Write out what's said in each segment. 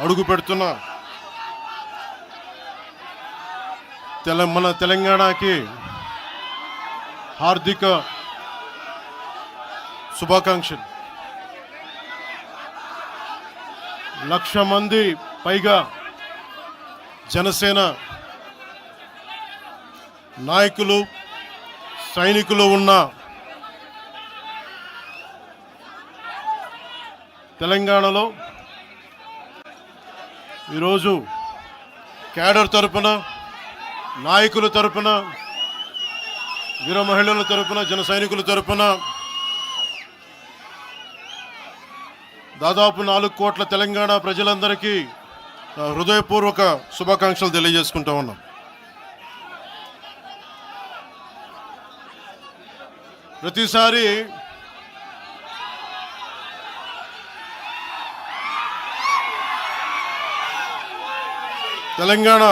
అడుగు పెడుతున్న మన తెలంగాణకి హార్దిక శుభాకాంక్షలు. 1,00,000 మంది పైగా జనసేన నాయకులు సైనికులు ఉన్న తెలంగాణలో ఈరోజు క్యాడర్ తరపున, నాయకుల తరపున, వీర మహిళల తరపున, జన సైనికుల తరపున దాదాపు 4 కోట్ల తెలంగాణ ప్రజలందరికీ హృదయపూర్వక శుభాకాంక్షలు తెలియజేసుకుంటా ఉన్నాం. ప్రతిసారి తెలంగాణ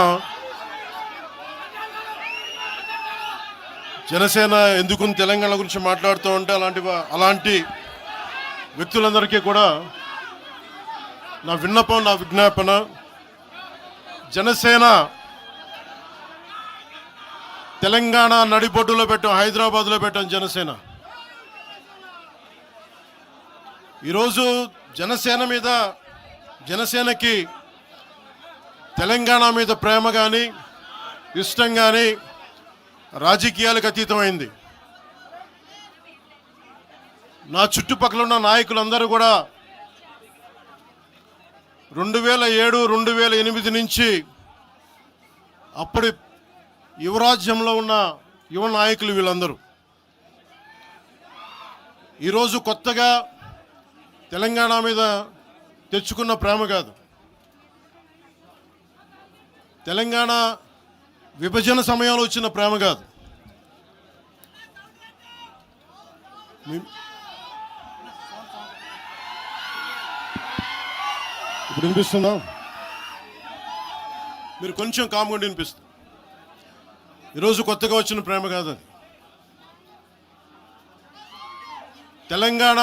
జనసేన ఎందుకు తెలంగాణ గురించి మాట్లాడుతూ ఉంటే అలాంటి వ్యక్తులందరికీ కూడా నా విన్నపం, నా విజ్ఞాపన, జనసేన తెలంగాణ నడిబొడ్డులో పెట్టాం, హైదరాబాద్లో పెట్టాం జనసేన. ఈరోజు జనసేనకి తెలంగాణ మీద ప్రేమ కానీ ఇష్టం కానీ రాజకీయాలకు అతీతమైంది. నా చుట్టుపక్కల ఉన్న నాయకులందరూ కూడా 2007, 2008 నుంచి అప్పటి యువరాజ్యంలో ఉన్న యువ నాయకులు వీళ్ళందరూ ఈరోజు కొత్తగా తెలంగాణ మీద తెచ్చుకున్న ప్రేమ కాదు. తెలంగాణ విభజన సమయంలో వచ్చిన ప్రేమ కాదు. ఇప్పుడు వినిపిస్తుందా? మీరు కొంచెం కామ్గా వినిపిస్తుంది. ఈరోజు కొత్తగా వచ్చిన ప్రేమ కాదు అది. తెలంగాణ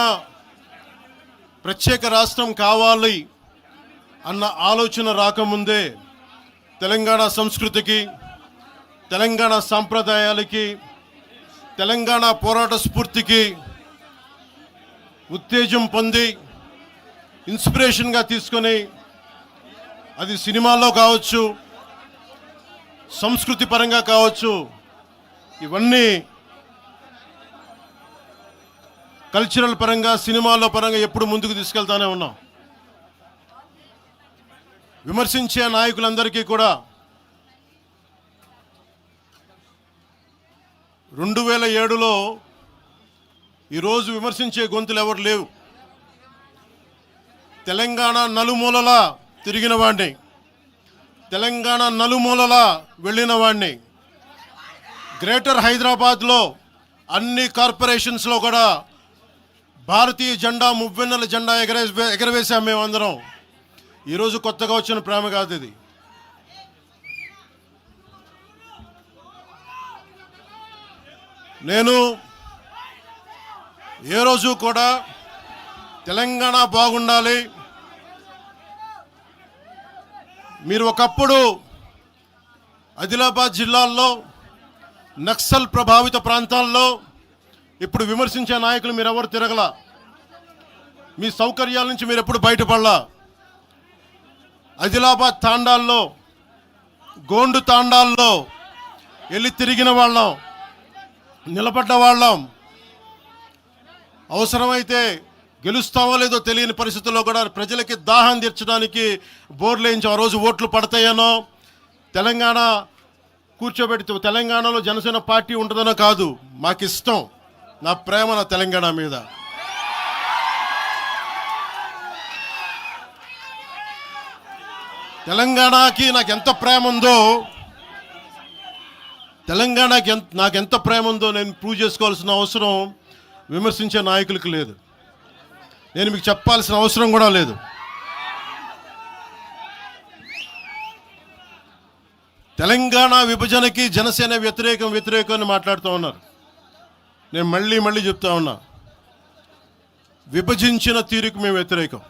ప్రత్యేక రాష్ట్రం కావాలి అన్న ఆలోచన రాకముందే తెలంగాణ సంస్కృతికి, తెలంగాణ సాంప్రదాయాలకి, తెలంగాణ పోరాట స్ఫూర్తికి ఉత్తేజం పొంది ఇన్స్పిరేషన్గా తీసుకొని, అది సినిమాల్లో కావచ్చు, సంస్కృతి పరంగా కావచ్చు, ఇవన్నీ కల్చరల్ పరంగా, సినిమాల్లో పరంగా ఎప్పుడు ముందుకు తీసుకెళ్తానే ఉన్నాం. విమర్శించే నాయకులందరికీ కూడా 2007లో ఈరోజు విమర్శించే గొంతులు ఎవరు లేవు. తెలంగాణ నలుమూలలా తిరిగిన వాడిని, తెలంగాణ నలుమూలలా వెళ్ళిన వాడిని, గ్రేటర్ హైదరాబాద్లో అన్ని కార్పొరేషన్స్లో కూడా భారతీయ జెండా, మువ్వెన్నెల జెండా ఎగరవేశాం మేమందరం. ఈరోజు కొత్తగా వచ్చిన ప్రేమ కాదు ఇది. నేను ఏ రోజు కూడా తెలంగాణ బాగుండాలి, మీరు ఒకప్పుడు ఆదిలాబాద్ జిల్లాల్లో నక్సల్ ప్రభావిత ప్రాంతాల్లో ఇప్పుడు విమర్శించే నాయకులు మీరెవరు తిరగల, మీ సౌకర్యాల నుంచి మీరు ఎప్పుడు బయటపడలా. ఆదిలాబాద్ తాండాల్లో, గోండు తాండాల్లో వెళ్ళి తిరిగిన వాళ్ళం, నిలబడ్డ వాళ్ళం. అవసరమైతే గెలుస్తామో లేదో తెలియని పరిస్థితుల్లో కూడా ప్రజలకి దాహం తీర్చడానికి బోర్లు వేయించి ఆ రోజు ఓట్లు పడతాయనో, తెలంగాణ కూర్చోబెడితే తెలంగాణలో జనసేన పార్టీ ఉంటుందనో కాదు, మాకు ఇష్టం, నా ప్రేమ నా తెలంగాణ మీద. తెలంగాణకి నాకు ఎంత ప్రేమ ఉందో, తెలంగాణకి నాకెంత ప్రేమ ఉందో నేను ప్రూవ్ చేసుకోవాల్సిన అవసరం విమర్శించే నాయకులకు లేదు. నేను మీకు చెప్పాల్సిన అవసరం కూడా లేదు. తెలంగాణ విభజనకి జనసేన వ్యతిరేకం అని మాట్లాడుతూ ఉన్నారు. నేను మళ్ళీ చెప్తా ఉన్నా, విభజించిన తీరుకు మేము వ్యతిరేకం.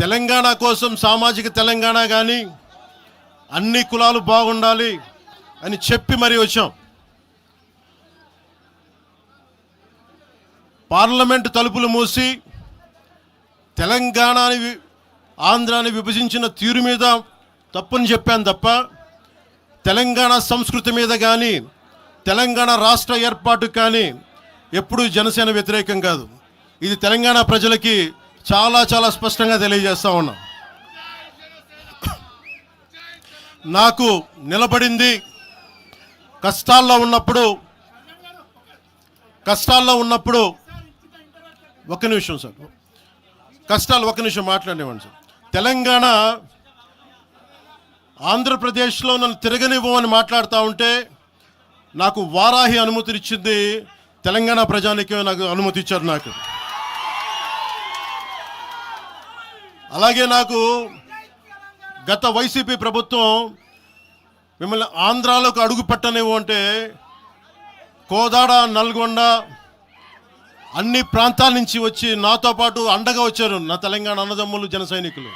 తెలంగాణ కోసం సామాజిక తెలంగాణ కానీ అన్ని కులాలు బాగుండాలి అని చెప్పి మరీ వచ్చాం. పార్లమెంటు తలుపులు మూసి తెలంగాణని ఆంధ్రాని విభజించిన తీరు మీద తప్పని చెప్పాను తప్ప తెలంగాణ సంస్కృతి మీద కానీ తెలంగాణ రాష్ట్ర ఏర్పాటు కానీ ఎప్పుడూ జనసేన వ్యతిరేకం కాదు. ఇది తెలంగాణ ప్రజలకి చాలా చాలా స్పష్టంగా తెలియజేస్తా ఉన్నాం. నాకు నిలబడింది కష్టాల్లో ఉన్నప్పుడు ఒక్క నిమిషం సార్, ఒక్క నిమిషం మాట్లాడేవాడిని సార్. తెలంగాణ ఆంధ్రప్రదేశ్లో నన్ను తిరగనివ్వమని మాట్లాడుతూ ఉంటే నాకు వారాహి అనుమతినిచ్చింది తెలంగాణ ప్రజానికే నాకు అనుమతి ఇచ్చారు. నాకు అలాగే నాకు గత వైసీపీ ప్రభుత్వం మిమ్మల్ని ఆంధ్రాలోకి అడుగు పెట్టనివ్వు అంటే కోదాడ, నల్గొండ అన్ని ప్రాంతాల నుంచి వచ్చి నాతో పాటు అండగా వచ్చారు నా తెలంగాణ అన్నదమ్ములు, జన సైనికులు.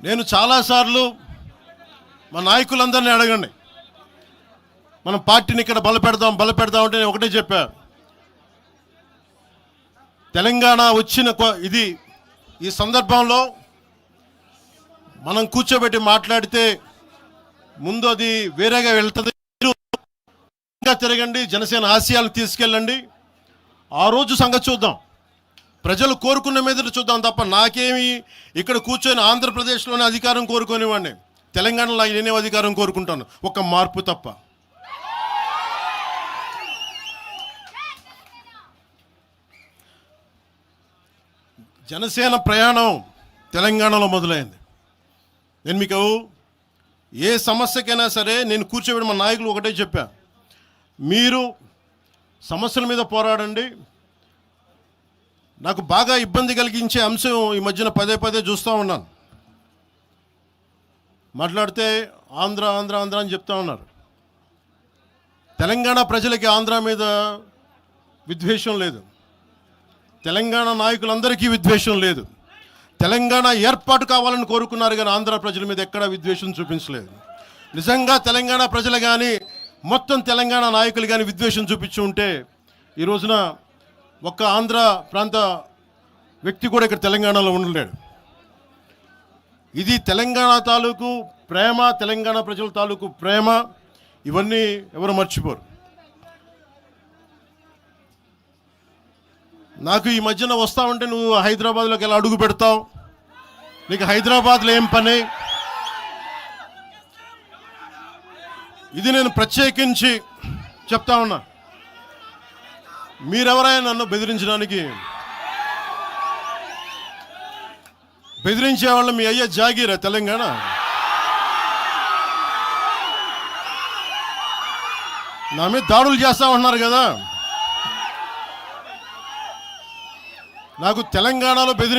నేను చాలాసార్లు మా నాయకులందరినీ అడగండి, మనం పార్టీని ఇక్కడ బలపెడదాం అంటే నేను ఒకటే చెప్పా, తెలంగాణ వచ్చిన ఈ సందర్భంలో మనం కూర్చోబెట్టి మాట్లాడితే ముందు అది వేరేగా వెళ్తుంది. ఇంకా తిరగండి, జనసేన ఆశయాలను తీసుకెళ్ళండి, ఆ రోజు సంగతి చూద్దాం, ప్రజలు కోరుకున్న మీద చూద్దాం తప్ప నాకేమి ఇక్కడ కూర్చొని ఆంధ్రప్రదేశ్లోనే అధికారం కోరుకునేవాడిని, తెలంగాణలో నేనే అధికారం కోరుకుంటాను, ఒక మార్పు తప్ప. జనసేన ప్రయాణం తెలంగాణలో మొదలైంది. నేను మీకు ఏ సమస్యకైనా సరే నేను కూర్చోబెట్టి మా నాయకులు ఒకటే చెప్పా, మీరు సమస్యల మీద పోరాడండి. నాకు బాగా ఇబ్బంది కలిగించే అంశం ఈ మధ్యన పదే పదే చూస్తూ ఉన్నాను. మాట్లాడితే ఆంధ్ర ఆంధ్ర ఆంధ్ర అని చెప్తా ఉన్నారు. తెలంగాణ ప్రజలకి ఆంధ్ర మీద విద్వేషం లేదు, తెలంగాణ నాయకులందరికీ విద్వేషం లేదు. తెలంగాణ ఏర్పాటు కావాలని కోరుకున్నారు కానీ ఆంధ్ర ప్రజల మీద ఎక్కడా విద్వేషం చూపించలేదు. నిజంగా తెలంగాణ ప్రజలు కానీ మొత్తం తెలంగాణ నాయకులు కానీ విద్వేషం చూపించి ఉంటే ఈ రోజున ఒక్క ఆంధ్ర ప్రాంత వ్యక్తి కూడా ఇక్కడ తెలంగాణలో ఉండలేడు. ఇది తెలంగాణ తాలూకు ప్రేమ, తెలంగాణ ప్రజల తాలూకు ప్రేమ, ఇవన్నీ ఎవరు మర్చిపోరు. నాకు ఈ మధ్యన వస్తా ఉంటే నువ్వు హైదరాబాద్లోకి ఎలా అడుగు పెడతావు, నీకు హైదరాబాద్లో ఏం పని, ఇది నేను ప్రత్యేకించి చెప్తా ఉన్నా. మీరెవరైనా నన్ను బెదిరించే వాళ్ళ మీ అయ్యే జాగీరా తెలంగాణ. నా మీద దాడులు చేస్తా ఉన్నారు కదా, నాకు తెలంగాణలో బెదిరింపు